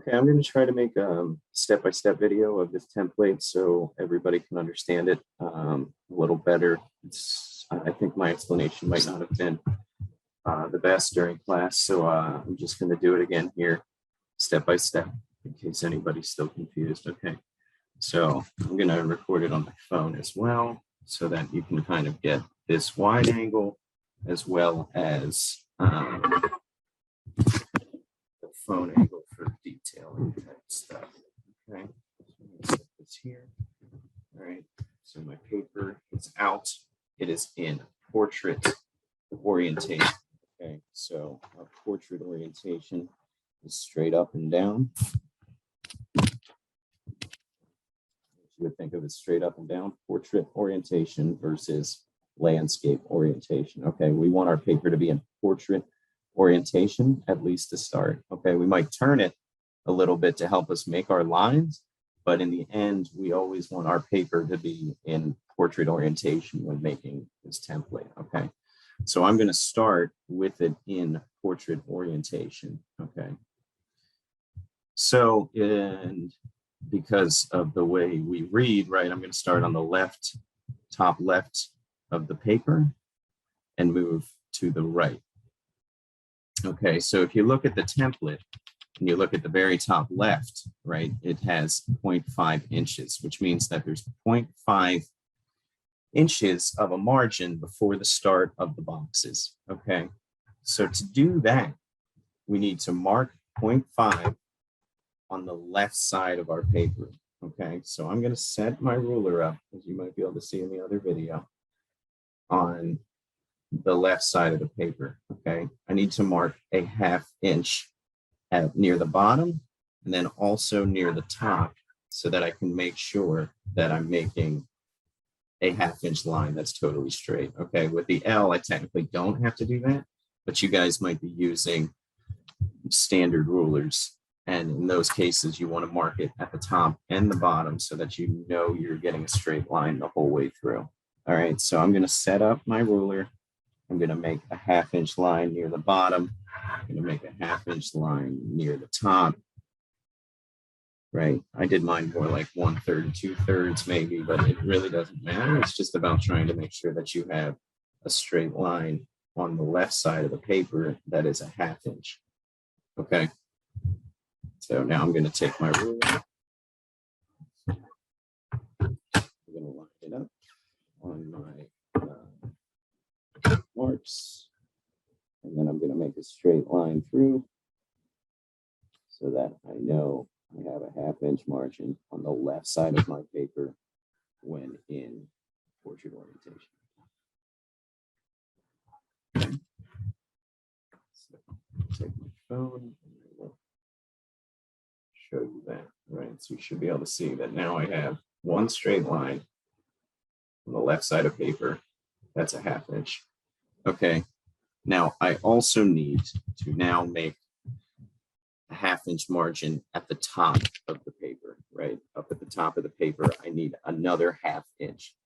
Okay, I'm going to try to make a step-by-step video of this template so everybody can understand it a little better. I think my explanation might not have been the best during class, so I'm just going to do it again here, step by step, in case anybody's still confused. Okay, so I'm going to record it on my phone as well, so that you can kind of get this wide angle as well as the phone angle for detailing type stuff. Okay, so set this here. All right, so my paper is out. It is in portrait orientation. Okay, so our portrait orientation is straight up and down. You would think of it straight up and down, portrait orientation versus landscape orientation. Okay, we want our paper to be in portrait orientation, at least to start. Okay, we might turn it a little bit to help us make our lines, but in the end, we always want our paper to be in portrait orientation when making this template. Okay, so I'm going to start with it in portrait orientation. Okay, so because of the way we read, right, I'm going to start on the left, top left of the paper and move to the right. Okay, so if you look at the template and you look at the very top left, right, it has 0.5 inches, which means that there's 0.5 inches of a margin before the start of the boxes. Okay, so to do that, we need to mark 0.5 on the left side of our paper. Okay, so I'm going to set my ruler up, as you might be able to see in the other video, on the left side of the paper. Okay, I need to mark a 1/2 inch near the bottom and then also near the top so that I can make sure that I'm making a 1/2 inch line that's totally straight. Okay, with the L, I technically don't have to do that, but you guys might be using standard rulers. And in those cases, you want to mark it at the top and the bottom so that you know you're getting a straight line the whole way through. All right, so I'm going to set up my ruler. I'm going to make a 1/2 inch line near the bottom. I'm going to make a 1/2 inch line near the top. Right, I did mine more like 1/3, 2/3 maybe, but it really doesn't matter. It's just about trying to make sure that you have a straight line on the left side of the paper that is a 1/2 inch. Okay. So now I'm going to take my ruler. I'm going to line it up on my marks. And then I'm going to make a straight line through so that I know I have a 1/2 inch margin on the left side of my paper when in portrait orientation. Okay. So take my phone. Show you that, right? So you should be able to see that now I have one straight line on the left side of paper. That's a 1/2 inch. Okay, now I also need to now make a 1/2 inch margin at the top of the paper, right? Up at the top of the paper, I need another 1/2 inch.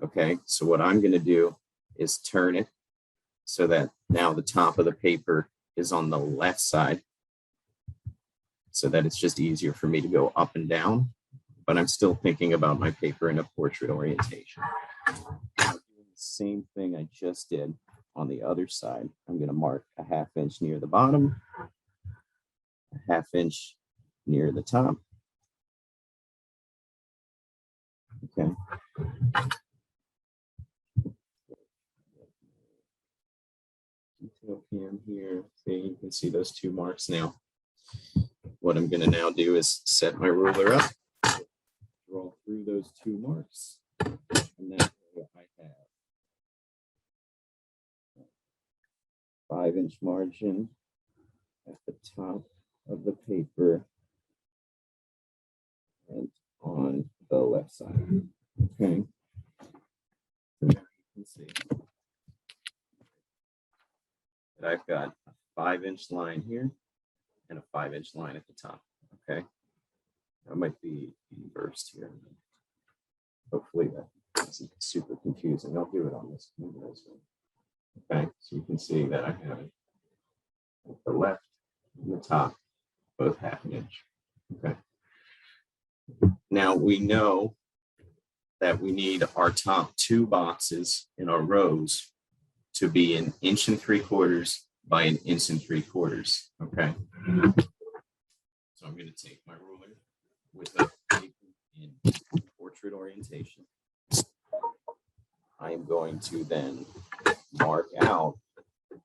Okay, so what I'm going to do is turn it so that now the top of the paper is on the left side, so that it's just easier for me to go up and down, but I'm still thinking about my paper in a portrait orientation. I'm doing the same thing I just did on the other side. I'm going to mark a 1/2 inch near the bottom, a 1/2 inch near the top. Okay. Detail cam here. See, you can see those two marks now. What I'm going to now do is set my ruler up, draw through those two marks, and then I have 5 inch margin at the top of the paper and on the left side. Okay. So now you can see that I've got a 5 inch line here and a 5 inch line at the top. Okay. That might be inversed here. Hopefully that isn't super confusing. I'll do it on this one. Okay, so you can see that I have it at the left and the top, both 1/2 inch. Okay. Now we know that we need our top two boxes in our rows to be 1.75 inches by 1.75 inches. Okay. So I'm going to take my ruler with a paper in portrait orientation. I am going to then mark out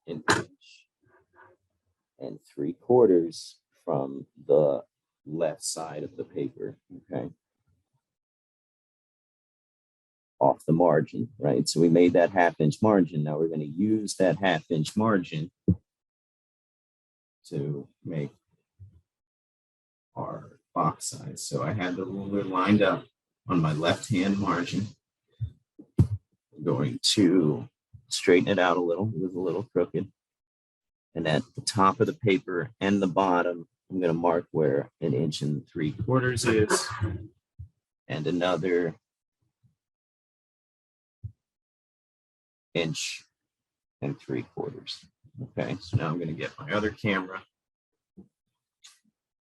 1.75 inches from the left side of the paper, okay, off the margin, right? So we made that 1/2 inch margin. Now we're going to use that 1/2 inch margin to make our box size. So I had the ruler lined up on my left-hand margin. I'm going to straighten it out a little. It was a little crooked. And at the top of the paper and the bottom, I'm going to mark where 1.75 inches is, and another 1.75 inches. Okay, so now I'm going to get my other camera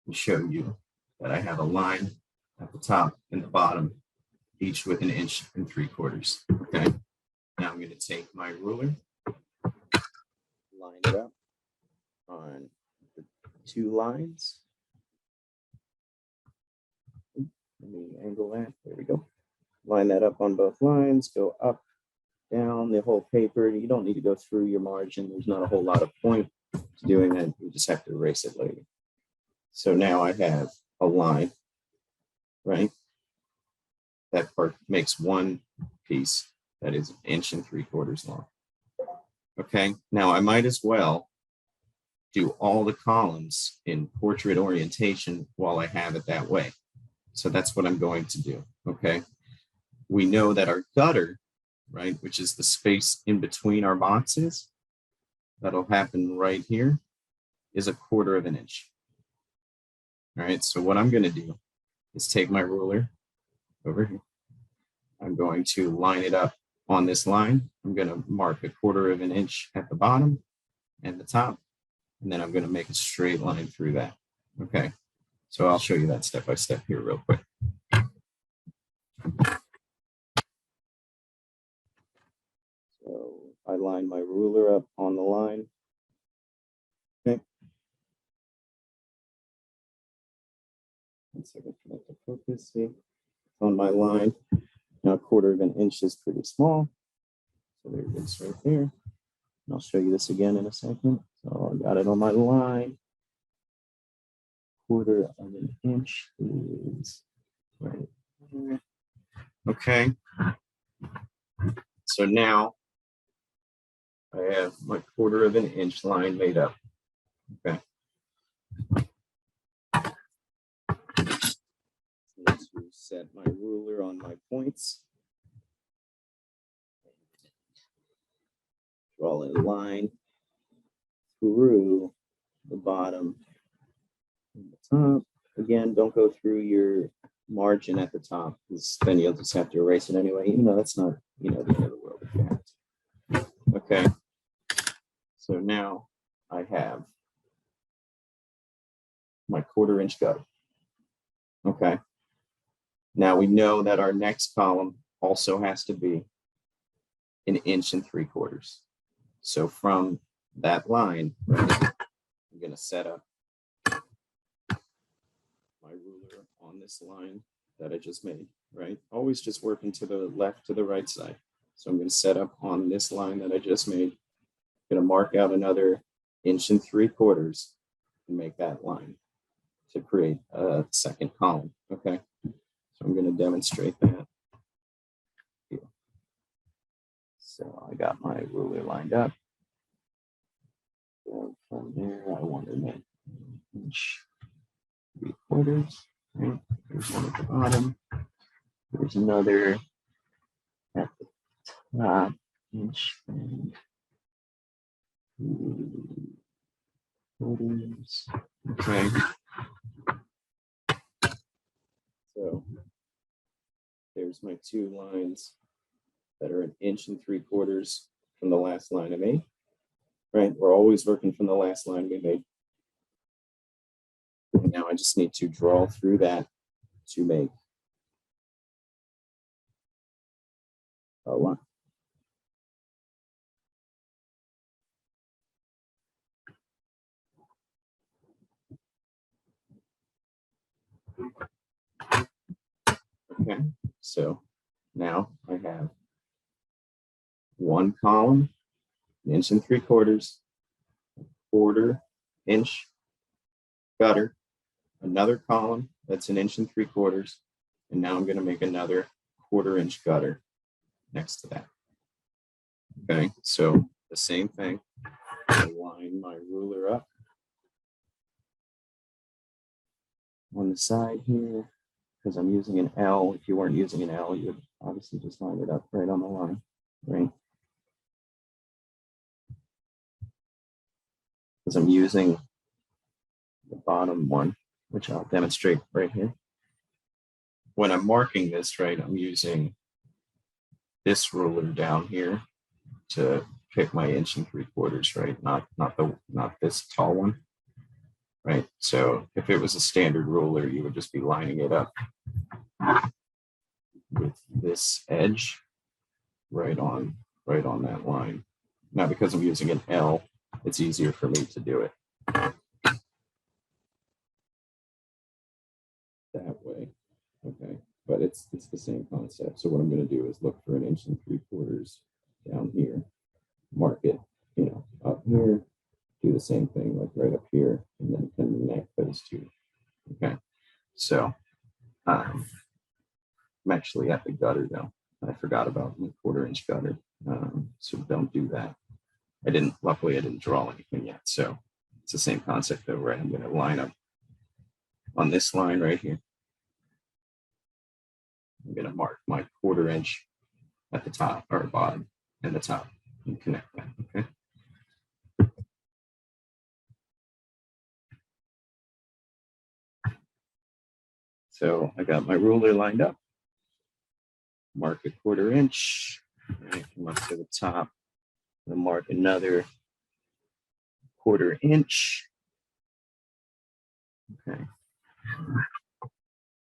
and show you that I have a line at the top and the bottom, each with 1.75 inches. Okay, now I'm going to take my ruler, line it up on the two lines. Let me angle that. There we go. Line that up on both lines, go up, down the whole paper. You don't need to go through your margin. There's not a whole lot of point to doing that. You just have to erase it later. So now I have a line, right? That part makes one piece that is 1.75 inches long. Okay, now I might as well do all the columns in portrait orientation while I have it that way. So that's what I'm going to do, okay? We know that our gutter, right, which is the space in between our boxes, that'll happen right here, is 1/4 inch. All right, so what I'm going to do is take my ruler over here. I'm going to line it up on this line. I'm going to mark 1/4 inch at the bottom and the top, and then I'm going to make a straight line through that. Okay, so I'll show you that step by step here real quick. So I line my ruler up on the line. Okay. One second for that to focus. See, on my line. Now 1/4 inch is pretty small. So there it is right there. And I'll show you this again in a second. So I got it on my line. 1/4 inch is right there. Okay. So now I have my 1/4 inch line made up. Okay. Let's set my ruler on my points. Draw a line through the bottom and the top. Again, don't go through your margin at the top, because then you'll just have to erase it anyway. Even though that's not, the end of the world if you have to. Okay. So now I have my 1/4 inch gutter. Okay. Now we know that our next column also has to be 1.75 inches. So from that line, I'm going to set up my ruler on this line that I just made, right? Always just working to the left to the right side. So I'm going to set up on this line that I just made. I'm going to mark out another 1.75 inches and make that line to create a second column. Okay. So I'm going to demonstrate that here. So I got my ruler lined up. So from there, I want to make 1.75 inches. Right? There's one at the bottom. There's another at the top, inch and 2/4. Okay. So there's my two lines that are 1.75 inches from the last line I made. Right? We're always working from the last line we made. And now I just need to draw through that to make a line. Okay, so now I have one column, 1 3/4, 1/4" gutter, another column that's 1 3/4, and now I'm going to make another 1/4" gutter next to that. Okay, so the same thing. I line my ruler up on the side here because I'm using an L. If you weren't using an L, you would obviously just line it up right on the line, right? Because I'm using the bottom one, which I'll demonstrate right here. When I'm marking this, right, I'm using this ruler down here to pick my 1 3/4, right? Not this tall one, right? So if it was a standard ruler, you would just be lining it up with this edge right on that line. Now, because I'm using an L, it's easier for me to do it that way. Okay, but it's the same concept. So what I'm going to do is look for 1 3/4 down here, mark it, up here, do the same thing like right up here, and then connect those two. Okay, so I'm actually at the gutter though. I forgot about the 1/4" gutter, so don't do that. Luckily I didn't draw anything yet, so it's the same concept though, right? I'm going to line up on this line right here. I'm going to mark my 1/4" at the top or bottom and the top and connect that. Okay. So I got my ruler lined up, mark a 1/4", right, come up to the top, and mark another 1/4". Okay.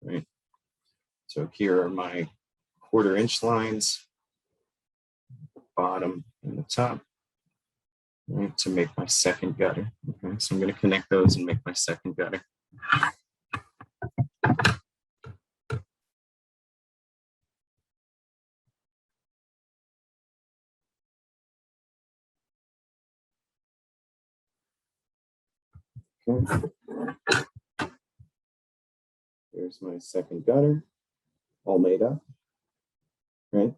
Right. So here are my 1/4" lines, bottom and the top, right, to make my second gutter. Okay, so I'm going to connect those and make my second gutter. Okay. Here's my second gutter, all made up, right?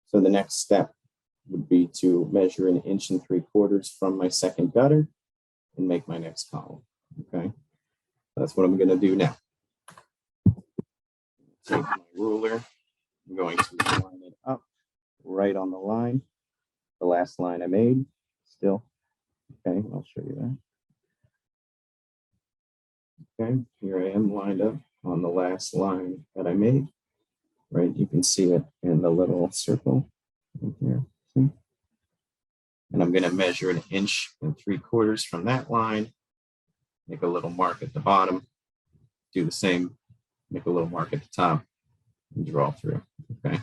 So the next step would be to measure 1 3/4 from my second gutter and make my next column. Okay, that's what I'm going to do now. Take my ruler, I'm going to line it up right on the line, the last line I made still. Okay, I'll show you that. Okay, here I am lined up on the last line that I made, right? You can see it in the little circle right here, see? And I'm going to measure 1 3/4 from that line, make a little mark at the bottom, do the same, make a little mark at the top, and draw through, okay?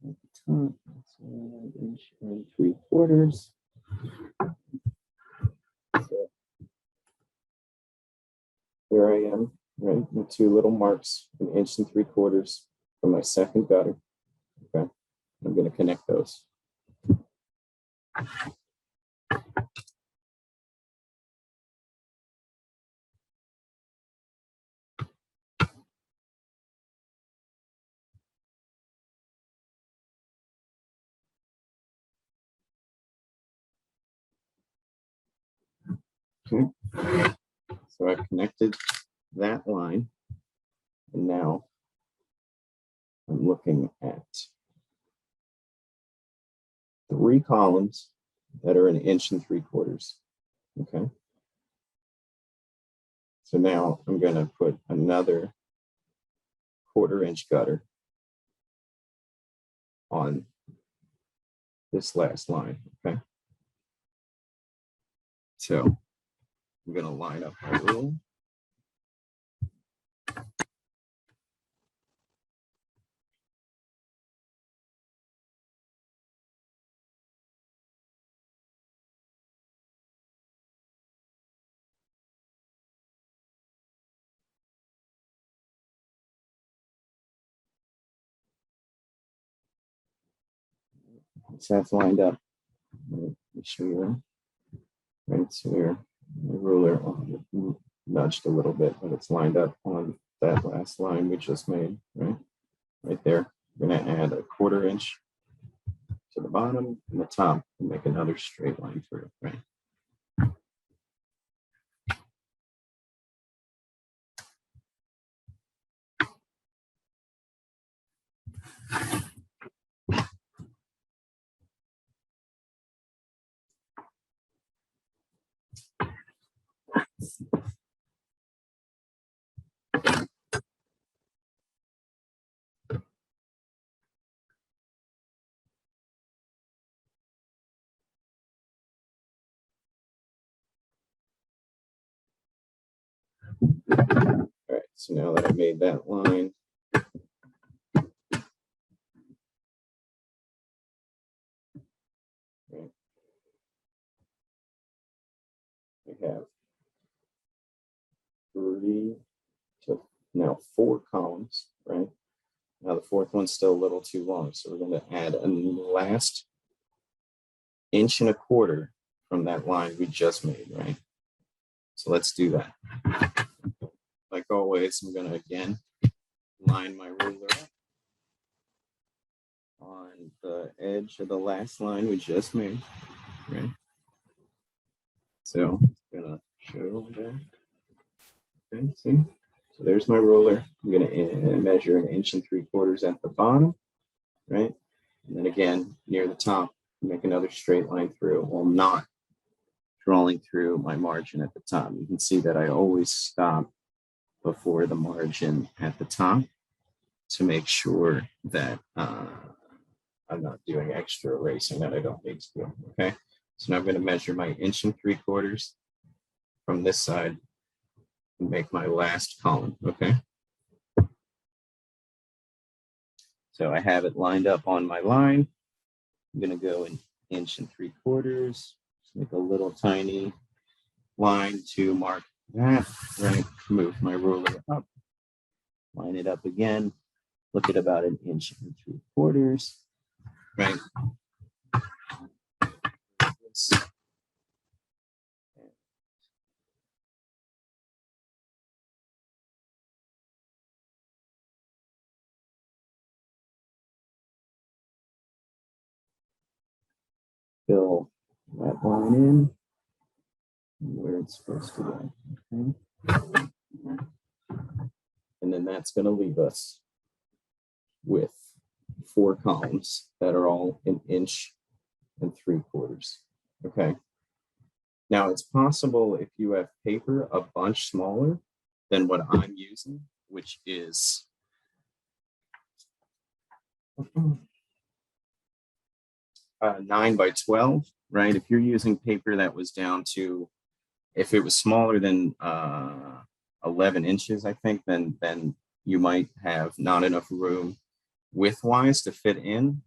At the top, that's 1 3/4. So here I am, right, with 2 little marks, 1 3/4 from my second gutter. Okay, I'm going to connect those. Okay, so I've connected that line, and now I'm looking at 3 columns that are 1 3/4 inches. Okay. So now I'm going to put another 1/4 inch gutter on this last line. Okay. So I'm going to line up my rule. So that's lined up. Let me show you right here. The ruler nudged a little bit, but it's lined up on that last line we just made, right? Right there. We're going to add a 1/4 inch to the bottom and the top and make another straight line through, right? All right, so now that I made that line, right, I have 3 to now 4 columns, right? Now the 4th one's still a little too long, so we're going to add a last 1 1/4 from that line we just made, right? So let's do that. Like always, I'm going to again line my ruler up on the edge of the last line we just made, right? So I'm going to show that. Okay, see? So there's my ruler. I'm going to measure 1 3/4 inches at the bottom, right? And then again, near the top, make another straight line through while not drawing through my margin at the top. You can see that I always stop before the margin at the top to make sure that I'm not doing extra erasing that I don't need to do. Okay, so now I'm going to measure my 1 3/4 inches from this side and make my last column. Okay, so I have it lined up on my line. I'm going to go in 1 3/4 inches, make a little tiny line to mark that, right? Move my ruler up, line it up again, look at about 1 3/4 inches, right? Fill that line in where it's supposed to go. Okay. And then that's going to leave us with 4 columns that are all 1 3/4 inches. Okay. Now it's possible if you have paper a bunch smaller than what I'm using, which is 9 by 12, right? If you're using paper that was down to, if it was smaller than 11 inches, I think, then you might have not enough room width-wise to fit in.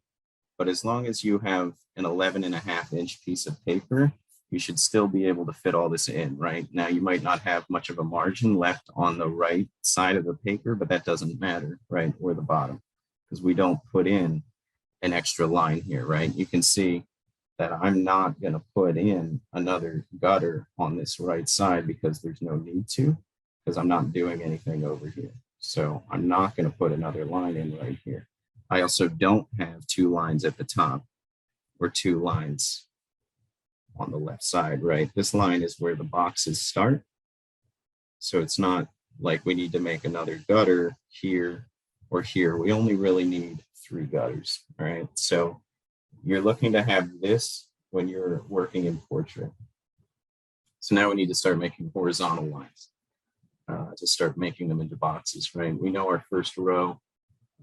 But as long as you have an 11.5-inch piece of paper, you should still be able to fit all this in, right? Now, you might not have much of a margin left on the right side of the paper, but that doesn't matter, right? Or the bottom, because we don't put in an extra line here, right? You can see that I'm not going to put in another gutter on this right side because there's no need to, because I'm not doing anything over here. So I'm not going to put another line in right here. I also don't have 2 lines at the top or 2 lines on the left side, right? This line is where the boxes start. So it's not like we need to make another gutter here or here. We only really need 3 gutters, all right? So you're looking to have this when you're working in portrait. So now we need to start making horizontal lines to start making them into boxes, right? We know our first row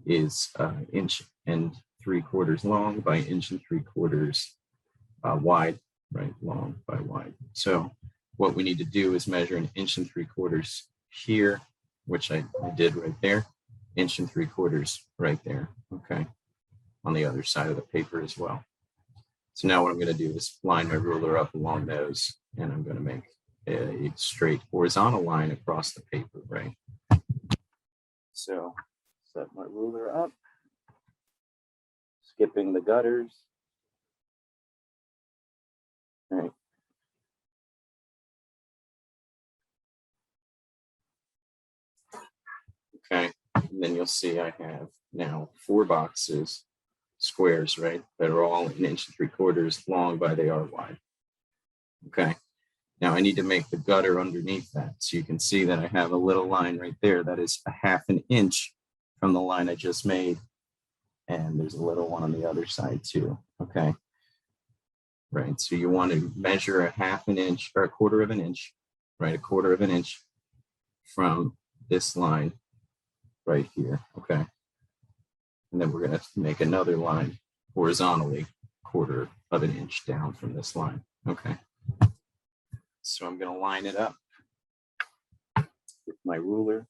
is 1.75 inches long by 1.75 inches wide, right? Long by wide. So what we need to do is measure 1.75 inches here, which I did right there, 1.75 inches right there, okay, on the other side of the paper as well. So now what I'm going to do is line my ruler up along those, and I'm going to make a straight horizontal line across the paper, right? So set my ruler up, skipping the gutters. All right. Okay, and then you'll see I have now 4 boxes, squares, right? That are all 1.75 inches long by they are wide. Okay, now I need to make the gutter underneath that. So you can see that I have a little line right there that is 1/2 inch from the line I just made. And there's a little one on the other side too, okay? Right, so you want to measure 1/2 inch or 1/4 inch, right? 1/4 inch from this line right here, okay? And then we're gonna make another line horizontally, 1/4 inch down from this line, okay? So I'm gonna line it up with my ruler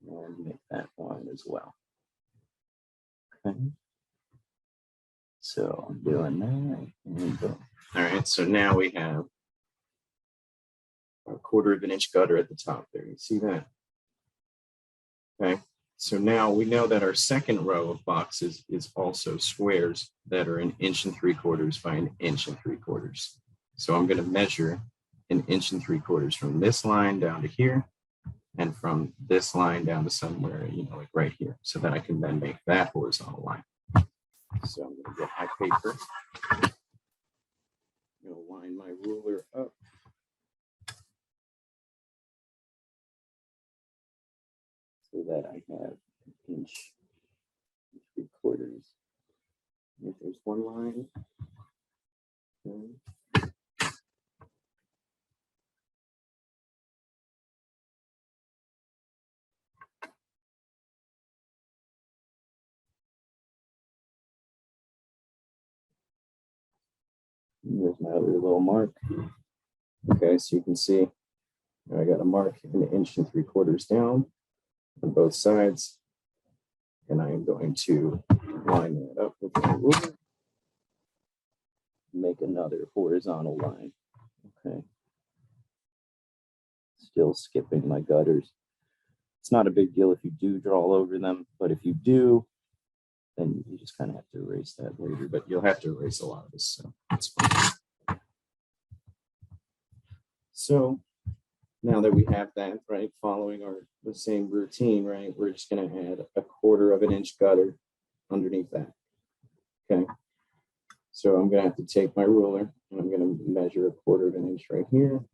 and make that line as well, okay? So I'm doing that, and boom. All right, so now we have a 1/4 inch gutter at the top there. You see that? Okay, so now we know that our second row of boxes is also squares that are 1.75 inches by 1.75 inches. So I'm going to measure 1.75 inches from this line down to here, and from this line down to somewhere, you know, like right here, so that I can then make that horizontal line. So I'm going to get my paper. I'm going to line my ruler up. So that I have 1.75 inches. If there's one line. Okay. There's my other little mark. Okay, so you can see I got a mark 1.75 inches down on both sides, and I am going to line that up with my ruler. Make another horizontal line. Okay. Still skipping my gutters. It's not a big deal if you do draw over them, but if you do, then you just kind of have to erase that later. But you'll have to erase a lot of this, so that's fine. So now that we have that, right, following the same routine, right, we're just going to add a 1/4 inch gutter underneath that. Okay. So I'm going to have to take my ruler and I'm going to measure a 1/4 inch right here,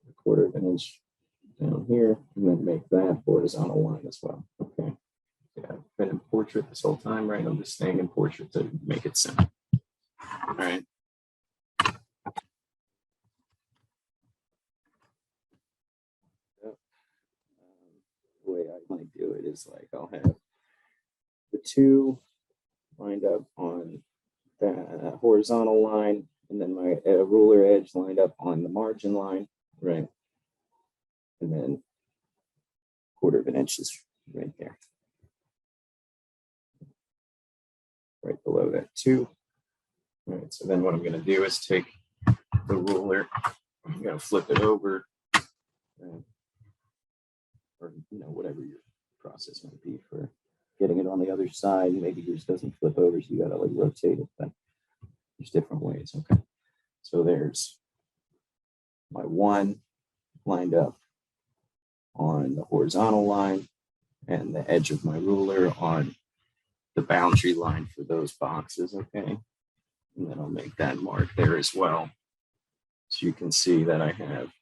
a 1/4 inch down here, and then make that horizontal line as well. Okay. Yeah, I've been in portrait this whole time, right? I'm just staying in portrait to make it simple. All right. The way I might do it is like I'll have the 2 lined up on the horizontal line, and then my ruler edge lined up on the margin line, right? And then 1/4 inch is right there, right below that 2. All right, so then what I'm going to do is take the ruler, I'm going to flip it over, or whatever your process might be for getting it on the other side. Maybe yours doesn't flip over, so you got to like rotate it, but there's different ways. Okay, so there's my 1 lined up on the horizontal line and the edge of my ruler on the boundary line for those boxes. Okay, and then I'll make that mark there as well, so you can see that I have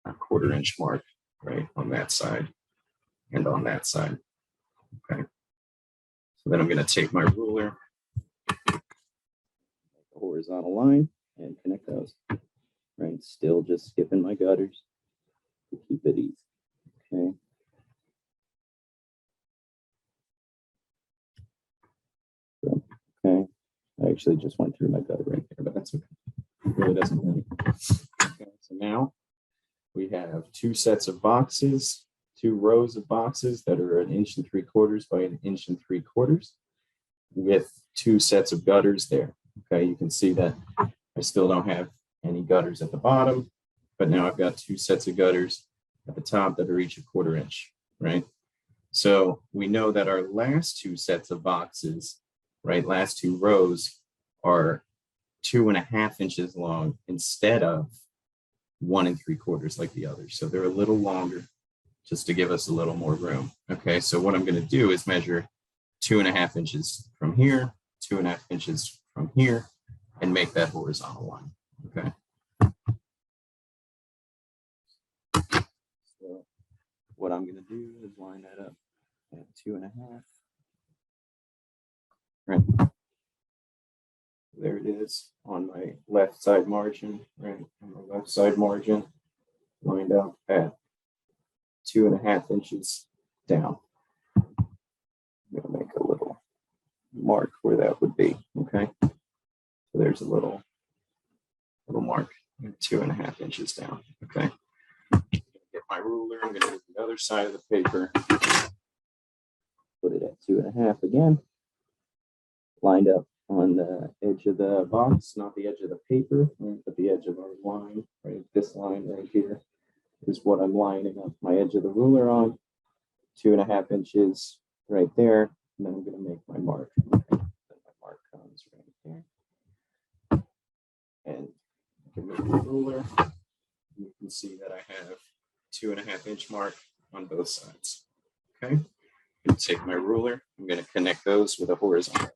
a 1/4 inch mark right, on that side and on that side. Okay. So then I'm going to take my ruler, make a horizontal line, and connect those. Right, still just skipping my gutters to keep it easy. Okay. So, okay. I actually just went through my gutter right there, but that's okay. It really doesn't matter. Okay, so now we have two sets of boxes, two rows of boxes that are 1 3/4 by 1 3/4 with two sets of gutters there. Okay, you can see that I still don't have any gutters at the bottom, but now I've got two sets of gutters at the top that are each 1/4 inch, right? So we know that our last two sets of boxes, right, last two rows are 2.5 inches long instead of 1 3/4 like the others. So they're a little longer just to give us a little more room. Okay, so what I'm going to do is measure 2.5 inches from here, 2.5 inches from here, and make that horizontal line. Okay. So what I'm going to do is line that up at 2.5. Right. There it is on my left side margin, right? On the left side margin, lined up at 2.5 inches down. I'm going to make a little mark where that would be. Okay. So there's a little mark, 2.5 inches down. Okay. Get my ruler. I'm going to do the other side of the paper. Put it at 2.5 again. Lined up on the edge of the box, not the edge of the paper, right, but the edge of our line, right? This line right here is what I'm lining up my edge of the ruler on, 2.5 inches right there. And then I'm going to make my mark. Then my mark comes right there. And I can move the ruler. You can see that I have 2.5 inch mark on both sides. Okay. I'm going to take my ruler. I'm going to connect those with a horizontal.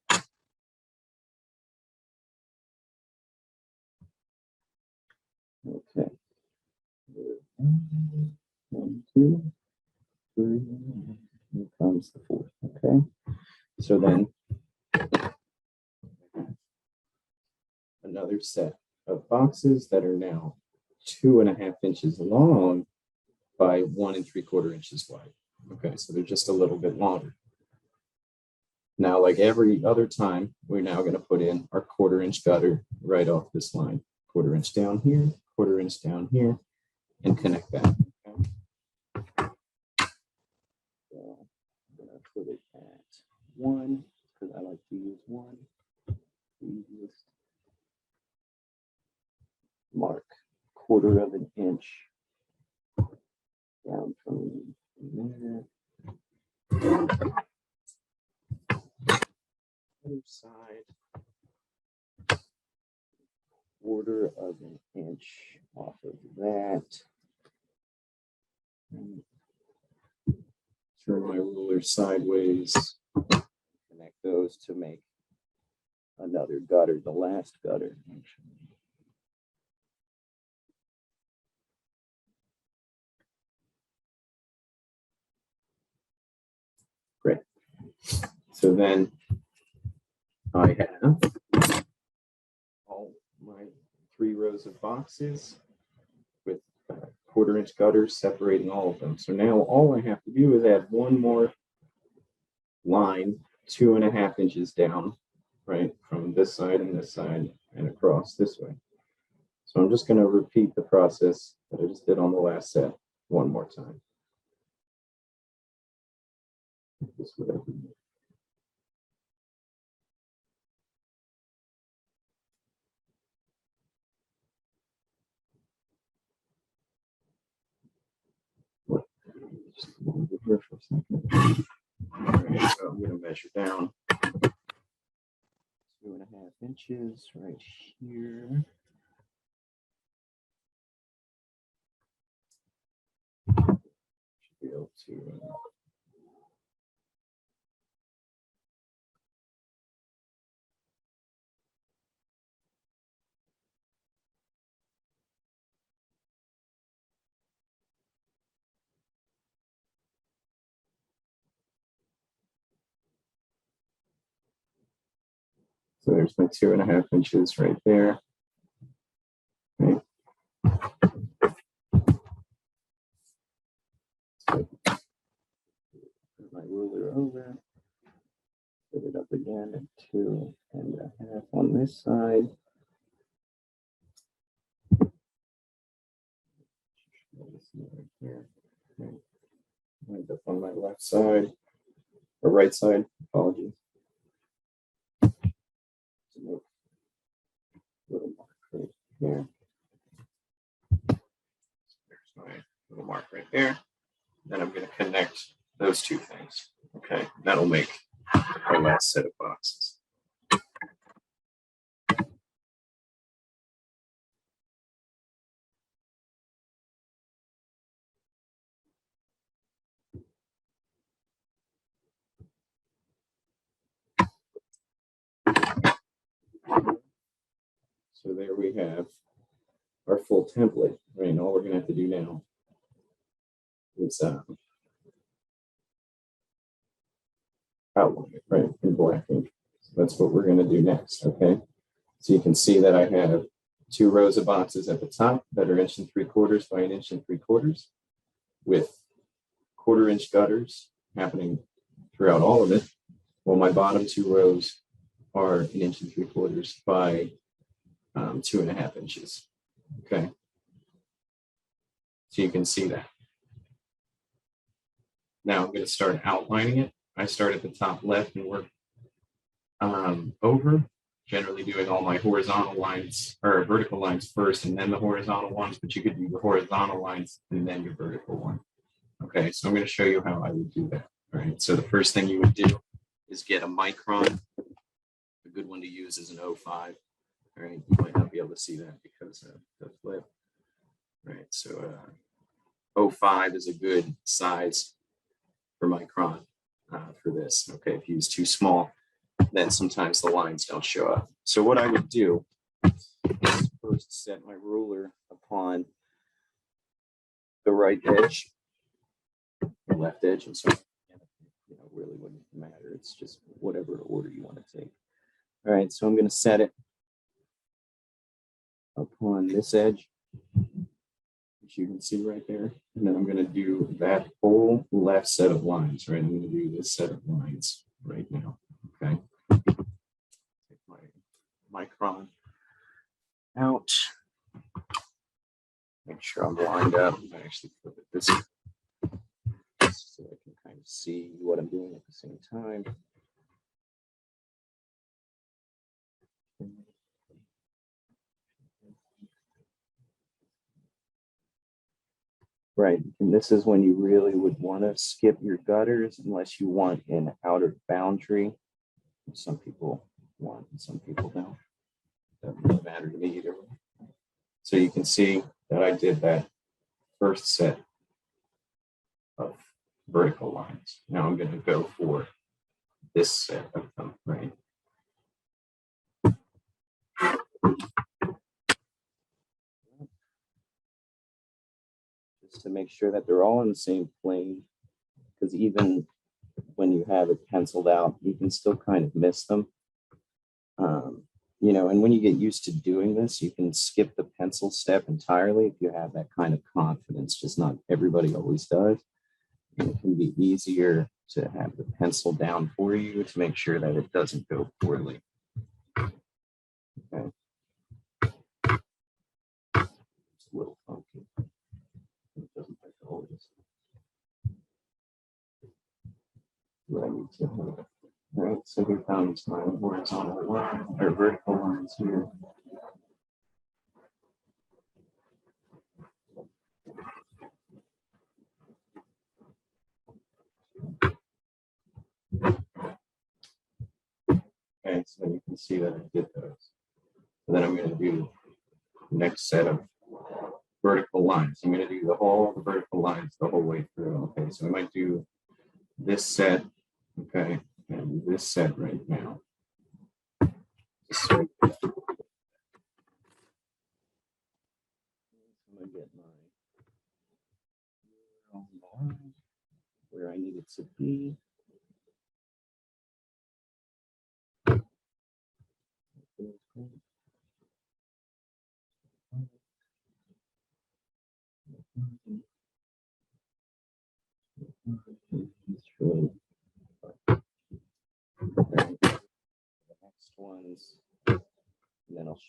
Okay. 1, 2, 3. Here comes the 4th. Okay. So then another set of boxes that are now 2.5 inches long by 1 3/4 inches wide. Okay, so they're just a little bit longer. Now, like every other time, we're now going to put in our 1/4 inch gutter right off this line. 1/4 inch down here, 1/4 inch down here, and connect that. Okay. So I'm going to put it at 1 because I like to use 1. Easiest. Mark 1/4 inch down from there. Other side, 1/4 inch off of that. Turn my ruler sideways, connect those to make another gutter, the last gutter. Great. So then I have all my 3 rows of boxes with 1/4 inch gutters separating all of them. So now all I have to do is add one more line 2.5 inches down, right, from this side and across this way. So I'm just going to repeat the process that I just did on the last set one more time. This would open. Just a little bit here for a second. All right, so I'm going to measure down 2.5 inches right here. Should be able to. So there's my 2.5 inches right there. Okay. So put my ruler over, put it up again at 2.5 on this side. Right here. Okay. Wind up on my left side, or right side, apologies. Little mark right here. There's my little mark right there. Then I'm going to connect those two things. Okay, that'll make our last set of boxes. So there we have our full template, right? And all we're going to have to do now is outline it, right, in black ink. So that's what we're going to do next, okay? So you can see that I have 2 rows of boxes at the top that are 1 3/4 by 1 3/4 with 1/4 inch gutters happening throughout all of it, while my bottom 2 rows are 1 3/4 by 2.5 inches. Okay. So you can see that. Now I'm going to start outlining it. I start at the top left and work over, generally doing all my horizontal lines or vertical lines first and then the horizontal ones, but you could do the horizontal lines and then your vertical one. Okay, so I'm going to show you how I would do that. All right, so the first thing you would do is get a micron. A good one to use is an 05. All right, you might not be able to see that because of the flip. All right, so 05 is a good size for micron for this. Okay, if you use too small, then sometimes the lines don't show up. So what I would do is first set my ruler upon the right edge, the left edge, and so really wouldn't matter. It's just whatever order you want to take. All right, so I'm going to set it upon this edge, which you can see right there. And then I'm going to do that whole left set of lines, right? I'm going to do this set of lines right now, okay? Take my micron out. Make sure I'm lined up. I actually flip it this way so I can kind of see what I'm doing at the same time. Right, and this is when you really would want to skip your gutters unless you want an outer boundary. Some people want and some people don't. Doesn't really matter to me either way. So you can see that I did that first set of vertical lines. Now I'm going to go for this set of them, right? Just to make sure that they're all in the same plane, because even when you have it penciled out, you can still kind of miss them. And when you get used to doing this, you can skip the pencil step entirely if you have that kind of confidence. Just not everybody always does. And it can be easier to have the pencil down for you to make sure that it doesn't go poorly. Okay. It's a little funky. It doesn't like always. What I need to have. All right, so here comes my horizontal line or vertical lines here. Okay, so you can see that I did those. And then I'm going to do the next set of vertical lines. I'm going to do the vertical lines the whole way through. Okay, so I might do this set, okay, and this set right now. So I'm going to get my where I need it to be.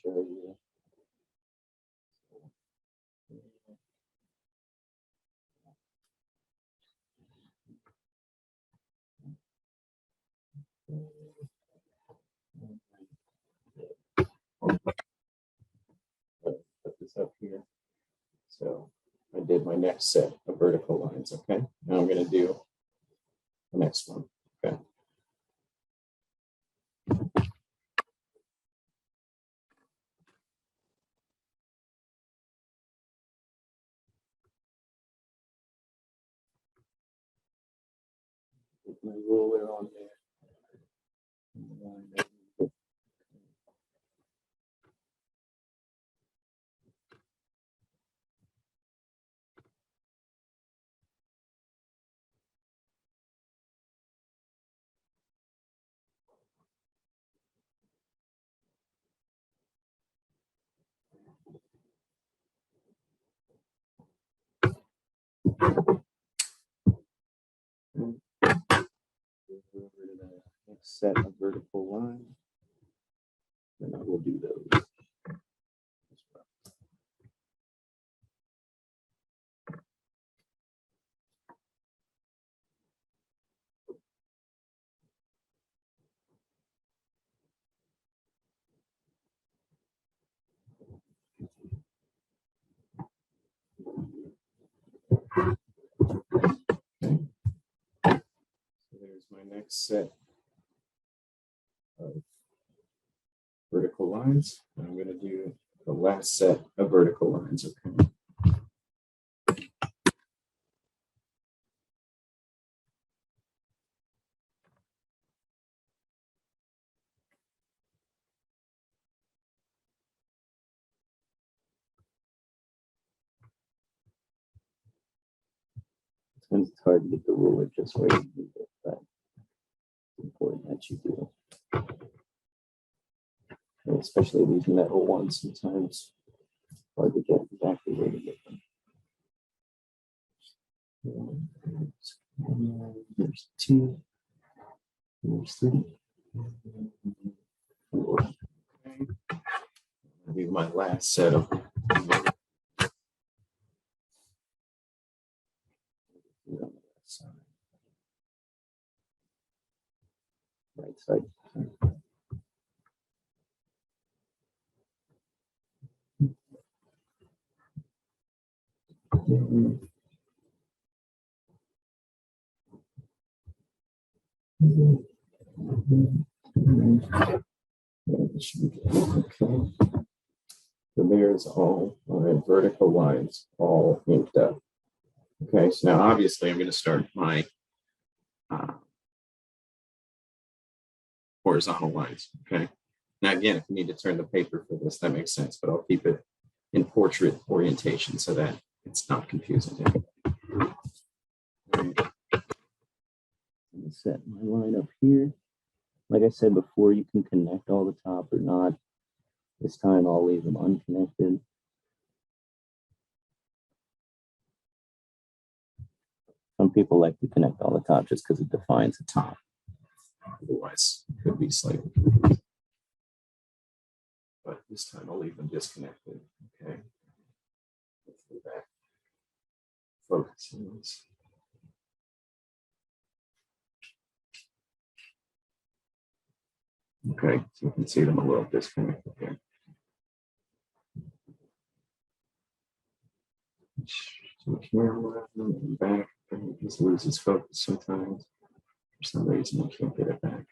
show you. Put this up here. So I did my next set of vertical lines. Okay. Now I'm going to do the next one. Okay. Put my ruler on there. Next set of vertical lines. Then I will do those. Okay. So there's my next set of vertical lines. And I'm going to do the last set of vertical lines. Okay. Sometimes it's hard to get the ruler just where you need it, but it's important that you do. And especially these metal ones, sometimes it's hard to get exactly where to get them. There's 2, there's 3, 4. Okay. I'll do my last set of right side. Okay. So there's all my vertical lines all inked up. Okay, so now obviously I'm going to start my horizontal lines. Okay. Now again, if you need to turn the paper for this, that makes sense, but I'll keep it in portrait orientation so that it's not confusing. Right. Set my line up here. Like I said before, you can connect all the top or not. This time I'll leave them unconnected. Some people like to connect all the top just because it defines the top. Otherwise, it could be slightly confusing. But this time I'll leave them disconnected. Okay. Let's go back. Focus on this. Okay, so you can see them a little disconnected here. So the camera and back, and it just loses focus sometimes. For some reason, I can't get it back.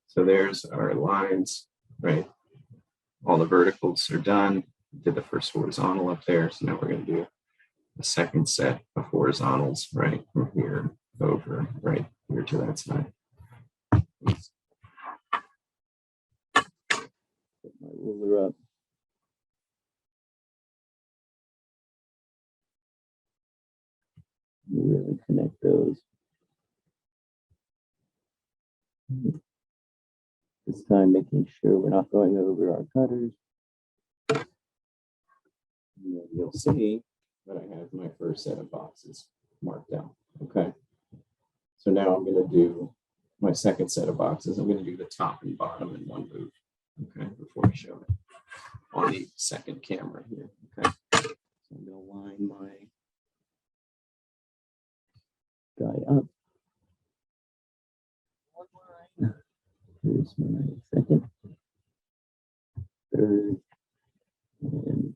So there's our lines, right? All the verticals are done. Did the first horizontal up there. So now we're going to do a second set of horizontals, right? From here over, right here to that side. Put my ruler up. Really connect those. This time making sure we're not going over our cutters. And then you'll see that I have my first set of boxes marked out. Okay. So now I'm going to do my second set of boxes. I'm going to do the top and bottom in one move. Okay. Before I show it. on the second camera here. Okay, so I'm going to line my guy up. Here's my second, third, and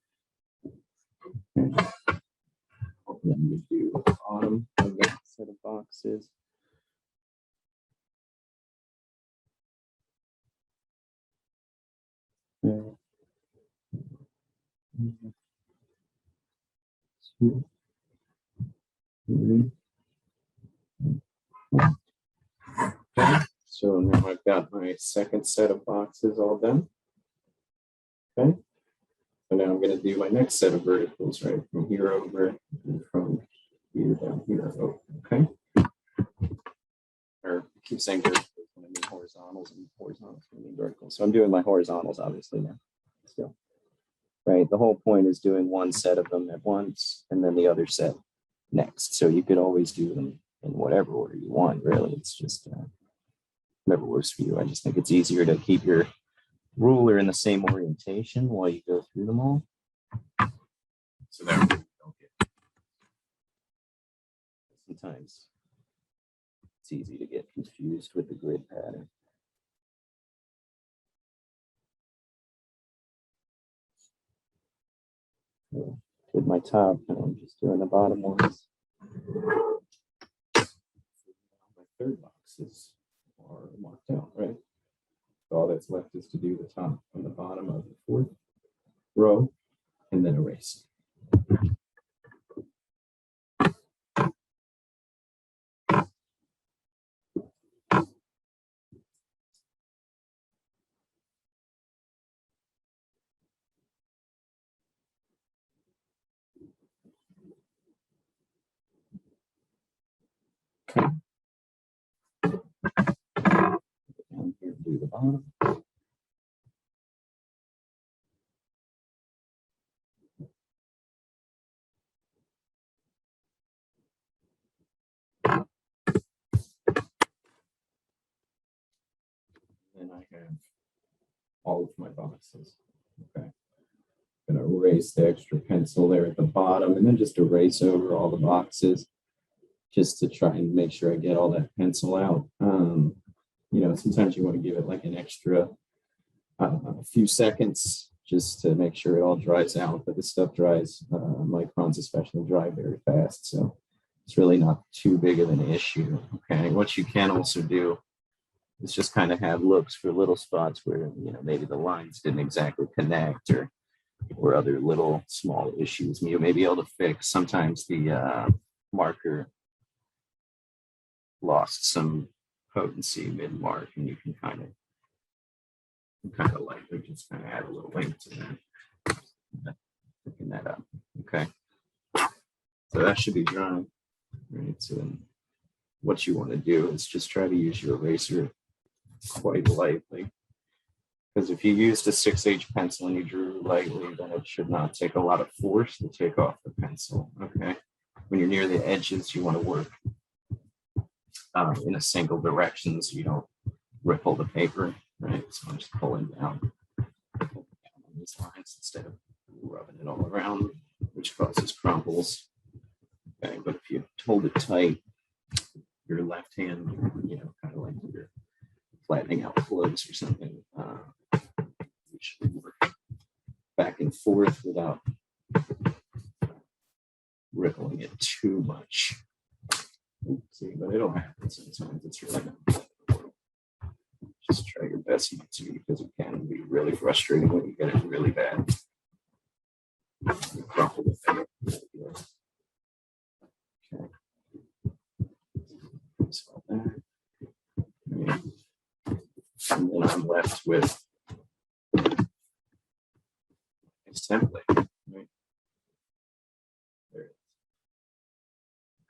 then we do the bottom of that set of boxes. Two, three. Okay, so now I've got my second set of boxes all done. Okay, so now I'm going to do my next set of verticals, right, from here over and from here down here over. Okay, or I keep saying verticals when I mean horizontals, and horizontals when I mean verticals. So I'm doing my horizontals obviously now. Still, right. The whole point is doing one set of them at once, and then the other set next. So you could always do them in whatever order you want. Really, it's just whatever works for you. I just think it's easier to keep your ruler in the same orientation while you go through them all. So that way you don't get. Sometimes it's easy to get confused with the grid pattern. So with my top, and I'm just doing the bottom ones. My third boxes are marked out, right? So all that's left is to do the top and the bottom of the fourth row and then erase. Okay. Down here, do the bottom. And I have all of my boxes. Okay. I'm going to erase the extra pencil there at the bottom and then just erase over all the boxes just to try and make sure I get all that pencil out. You know, sometimes you want to give it like an extra a few seconds just to make sure it all dries out, but this stuff dries, microns especially dry very fast. So it's really not too big of an issue. Okay. What you can also do is just kind of have looks for little spots where, you know, maybe the lines didn't exactly connect or other little small issues you may be able to fix. Sometimes the marker lost some potency mid-mark, and you can kind of lightly just kind of add a little length to that. Picking that up. Okay. So that should be dry. Right. So then what you want to do is just try to use your eraser quite lightly. Because if you used a 6H pencil and you drew lightly, then it should not take a lot of force to take off the pencil. Okay. When you're near the edges, you want to work in a single direction so you don't ripple the paper. Right. So I'm just pulling down on these lines instead of rubbing it all around, which causes crumbles. Okay. But if you hold it tight, your left hand, you know, kind of like you're flattening out flows or something. You should work back and forth without rippling it too much. See, but it'll happen sometimes. It's really not. Just try your best not to, because it can be really frustrating when you get it really bad. You crumple the thing. Okay. So that. And then I'm left with this template. Right? There it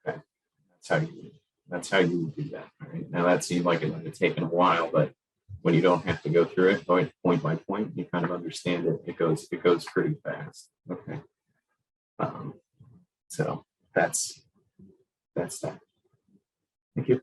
is. Okay. That's how you would do that. Right? Now that seemed like it would have taken a while, but when you don't have to go through it, going point by point, you kind of understand it. It goes pretty fast. Okay. So that's that. Thank you.